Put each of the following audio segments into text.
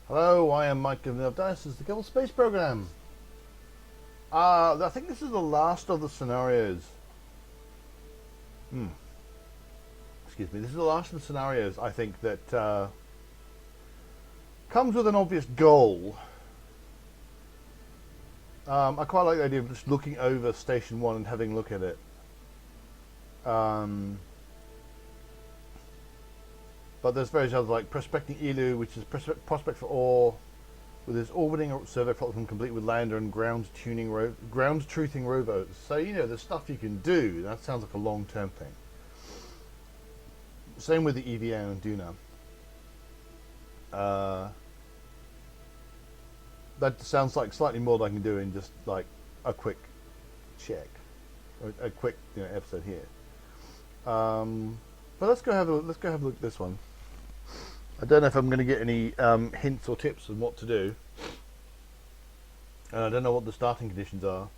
Hello, I am Mike of This is the Kerbal Space Program. I think this is the last of the scenarios. Excuse me. This is the last of the scenarios, I think, that comes with an obvious goal. I quite like the idea of just looking over Station 1 and having a look at it. But there's various others like Prospecting Elu, which is prospect for ore, with its orbiting survey platform complete with lander and ground truthing rovers. So there's stuff you can do. That sounds like a long-term thing. Same with the EVA and Duna. That sounds like slightly more than I can do in just like a quick check, or a quick episode here. But let's go have a look at this one. I don't know if I'm going to get any hints or tips on what to do. And I don't know what the starting conditions are.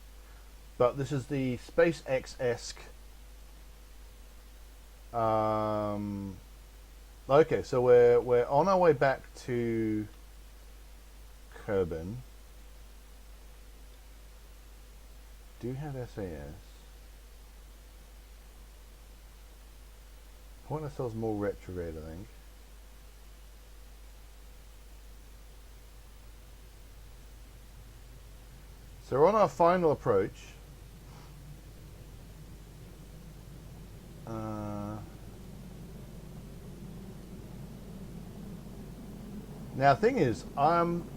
But this is the SpaceX-esque. Okay, so we're on our way back to Kerbin. Do have SAS. Point ourselves more retrograde, I think. So we're on our final approach. Now, the thing is,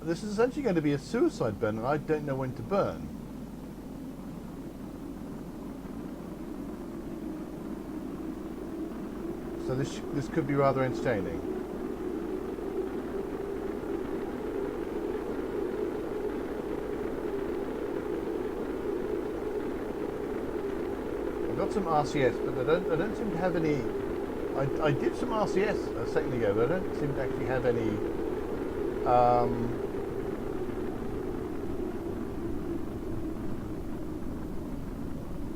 this is essentially going to be a suicide burn, and I don't know when to burn. So this could be rather entertaining. I've got some RCS, but I don't seem to have any. I did some RCS a second ago, but I don't seem to actually have any.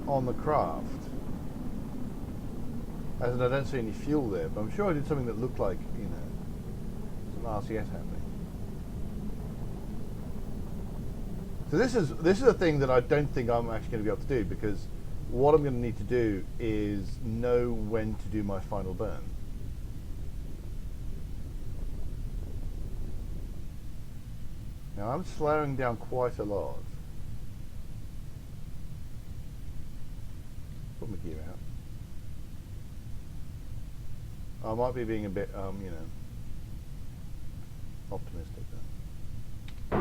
On the craft. As in, I don't see any fuel there, but I'm sure I did something that looked like, some RCS happening. So this is a thing that I don't think I'm actually going to be able to do, because what I'm going to need to do is know when to do my final burn. Now I'm slowing down quite a lot. Put my gear out. I might be being a bit, optimistic then.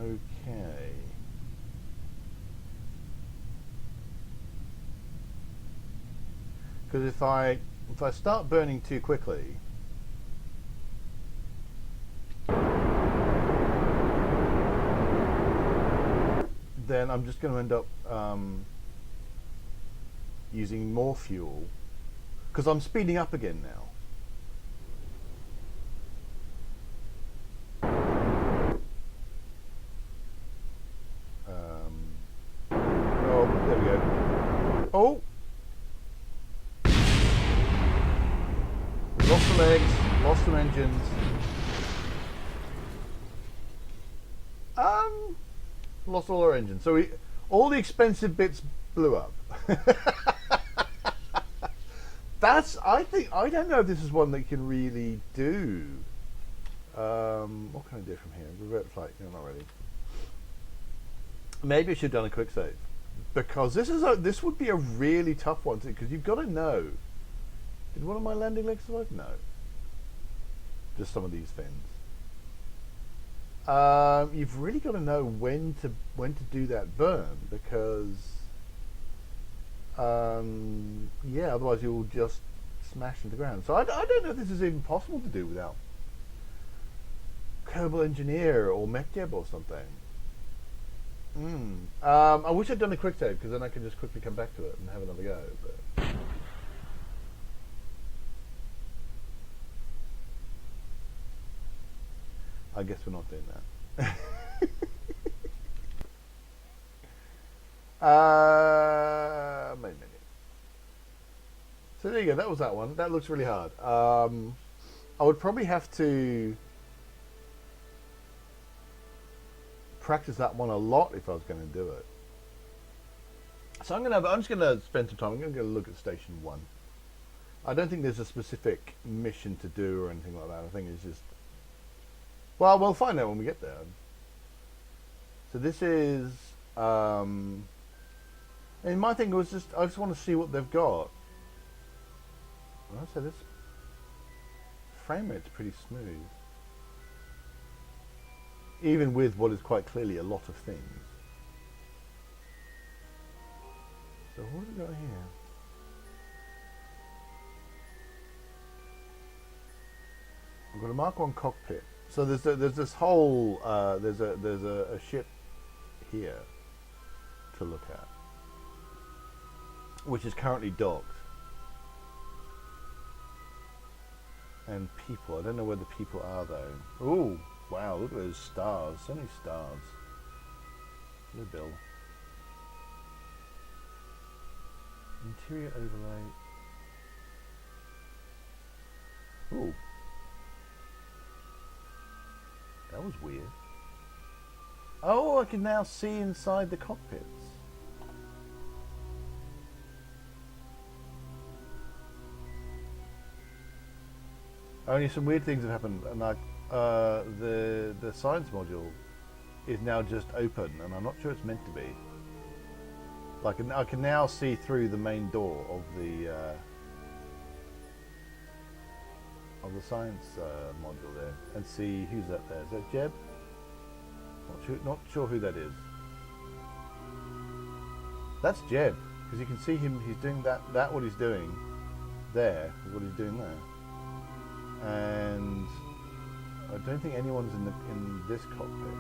Okay. Because if I start burning too quickly, then I'm just going to end up using more fuel. Because I'm speeding up again now. Oh, there we go. Oh! Lost some legs, lost some engines. Lost all our engines. So all the expensive bits blew up. I don't know if this is one that can really do. What can I do from here? Revert flight, not really. Maybe I should have done a quick save. Because this would be a really tough one, because you've got to know. Did one of my landing legs survive? No. Just some of these fins. You've really got to know when to do that burn, because otherwise you'll just smash into the ground. So I don't know if this is even possible to do without Kerbal Engineer or MechJeb or something. I wish I'd done a quick save, because then I could just quickly come back to it and have another go. But I guess we're not doing that. Maybe. So there you go. That was that one. That looks really hard. I would probably have to practice that one a lot if I was going to do it. So I'm just gonna spend some time. I'm gonna go look at Station 1. I don't think there's a specific mission to do or anything like that. I think it's just, well, we'll find out when we get there. So this is, and my thing was just, I just want to see what they've got. And I said this frame rate's pretty smooth, even with what is quite clearly a lot of things. So what have we got here? We've got a Mark 1 cockpit. So there's this whole there's a ship here to look at, which is currently docked. And people, I don't know where the people are though. Ooh, wow! Look at those stars. So many stars. Hello, Bill. Interior overlay. Ooh. That was weird. Oh, I can now see inside the cockpits. Only some weird things have happened, and like the science module is now just open, and I'm not sure it's meant to be. Like I can now see through the main door of the science module there, and see who's that there. Is that Jeb? Not sure who that is. That's Jeb, because you can see him. He's doing that. What he's doing there is what he's doing there, and I don't think anyone's in this cockpit.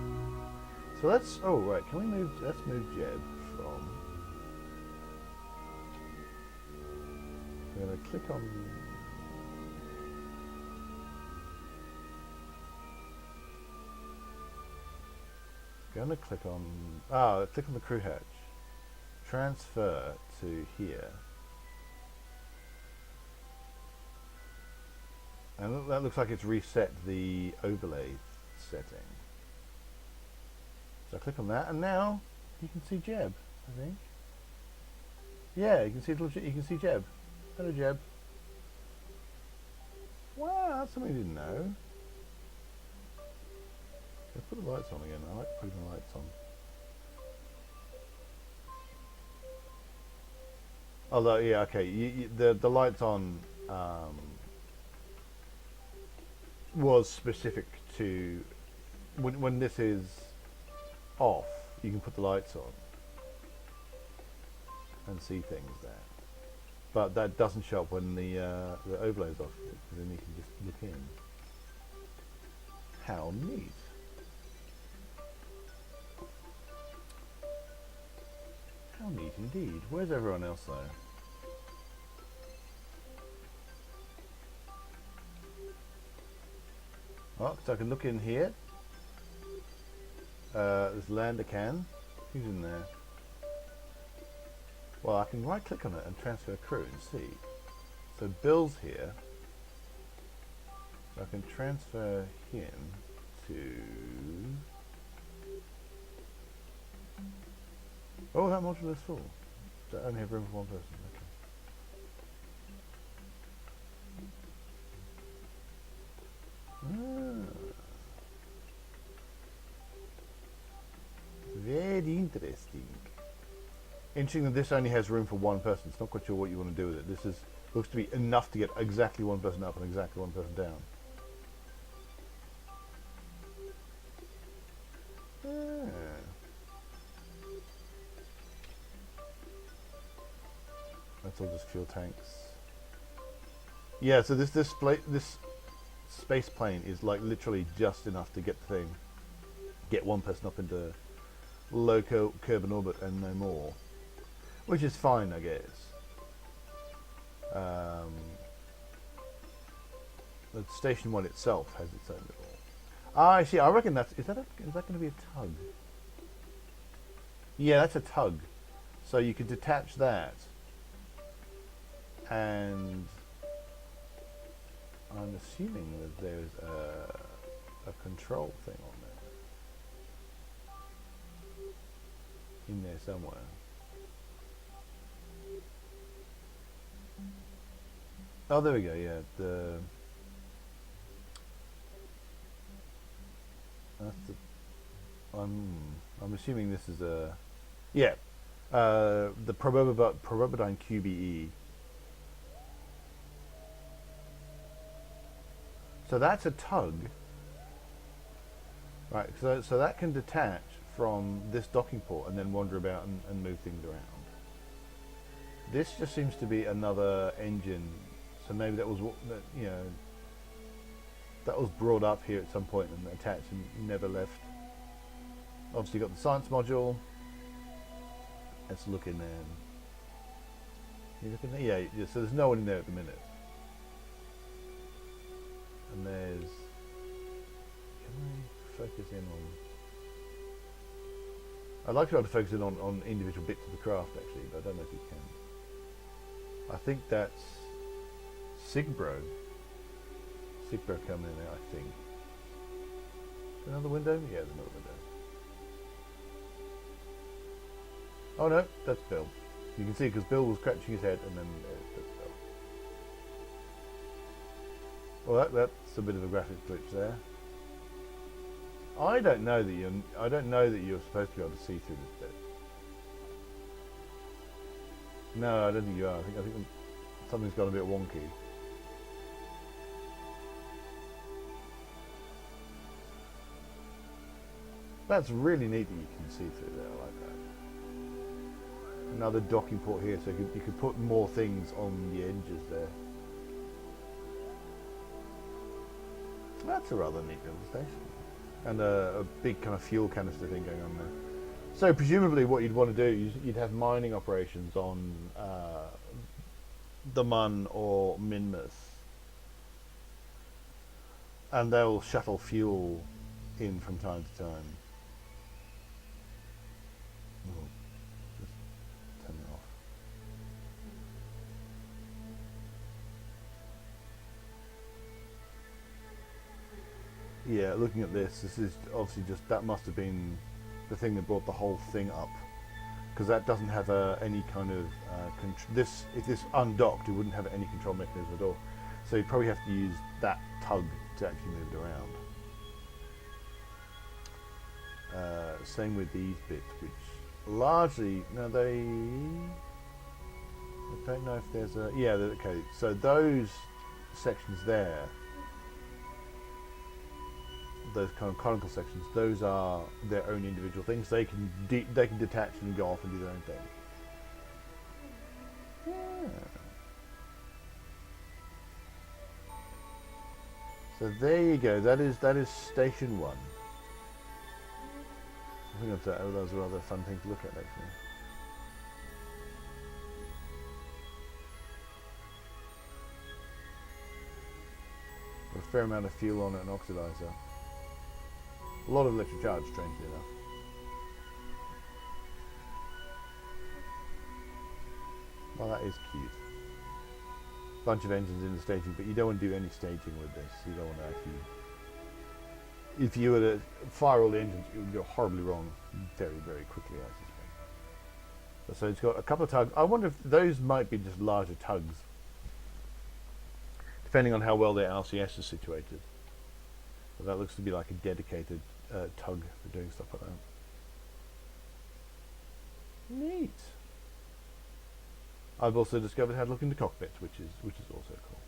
So let's. Oh right, can we move? Let's move Jeb from. I'm going to click on. Going to click on. Click on the crew hatch. Transfer to here. And that looks like it's reset the overlay setting. So I click on that, and now you can see Jeb, I think. Yeah, you can see you can see Jeb. Hello, Jeb. Wow, that's something I didn't know. Let's put the lights on again. I like putting the lights on. Although, yeah, okay, the lights on was specific to when this is off, you can put the lights on and see things there. But that doesn't show up when the overlay is off, because then you can just look in. How neat. How neat indeed. Where's everyone else though? Oh, so I can look in here. There's Lander Can. Who's in there? Well, I can right click on it and transfer crew and see. So Bill's here. So I can transfer him to... Oh, that module is full. So I only have room for one person. Okay. Very interesting. Interesting that this only has room for one person. It's not quite sure what you want to do with it. This is looks to be enough to get exactly one person up and exactly one person down. That's all just fuel tanks. Yeah, so this space plane is like literally just enough to get the thing, get one person up into low Kerbal orbit and no more, which is fine, I guess. The Station 1 itself has its own little. I see. I reckon is that going to be a tug? Yeah, that's a tug. So you could detach that, and I'm assuming that there's a control thing on there. In there somewhere. Oh, there we go, yeah. That's the... I'm assuming this is a... Yeah. The Probobidine QBE. So that's a tug. Right, so that can detach from this docking port and then wander about and move things around. This just seems to be another engine. So maybe that was, you know, that was brought up here at some point and attached and never left. Obviously got the science module. Let's look in there. You look in there? Yeah, so there's no one in there at the minute. And there's... Can I focus in on... I'd like to be able to focus in on individual bits of the craft actually, but I don't know if you can. I think that's Sigbro. Sigbro coming in there, I think. Another window? Yeah, there's another window. Oh no, that's Bill. You can see because Bill was scratching his head and then that's Bill. Well, that's a bit of a graphic glitch there. I don't know that you're supposed to be able to see through this bit. No, I don't think you are. I think something's gone a bit wonky. That's really neat that you can see through there. I like that. Another docking port here, so you could put more things on the edges there. That's a rather neat little station. And a big kind of fuel canister thing going on there. So presumably what you'd want to do is you'd have mining operations on the Mun or Minmus. And they'll shuttle fuel in from time to time. Oh, just turn it off. Yeah, looking at this is obviously just, that must have been the thing that brought the whole thing up, because that doesn't have any kind of if this undocked, it wouldn't have any control mechanism at all. So you'd probably have to use that tug to actually move it around. Same with these bits, which largely, no, I don't know if there's a, yeah, okay, so those sections there, those kind of conical sections, those are their own individual things. They can detach and go off and do their own thing. Yeah. So there you go. That is station 1. I think that was a rather fun thing to look at actually. Got a fair amount of fuel on it and oxidizer. A lot of electric charge, strangely enough. Well, that is cute. Bunch of engines in the staging, but you don't want to do any staging with this. You don't want to actually... If you were to fire all the engines, it would go horribly wrong very, very quickly, I suspect. So it's got a couple of tugs. I wonder if those might be just larger tugs, depending on how well their RCS is situated. But that looks to be like a dedicated tug for doing stuff like that. Neat. I've also discovered how to look into cockpits, which is also cool.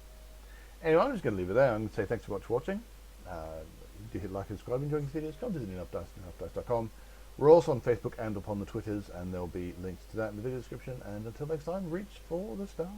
Anyway, I'm just going to leave it there. I'm going to say thanks so much for watching. Do hit like and subscribe, enjoying these videos. Come visit enoughdice.com. We're also on Facebook and upon the Twitters, and there'll be links to that in the video description. And until next time, reach for the stars.